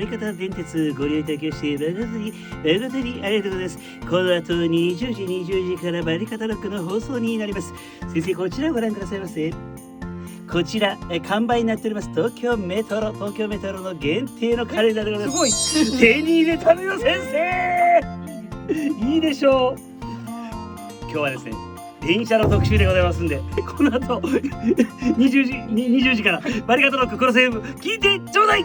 相方電鉄ご利用いただきまして誠にありがとうございます。この後20時からバリカタロックの放送になります。先生、こちらをご覧くださいませ。こちら完売になっております東京メトロの限定のカレンダーでございます。すごい手に入れたのよ先生。いいでしょう。今日はですね電車の特集でございますんで、この後20時からバリカタロッククロス FM聞いてちょうだい。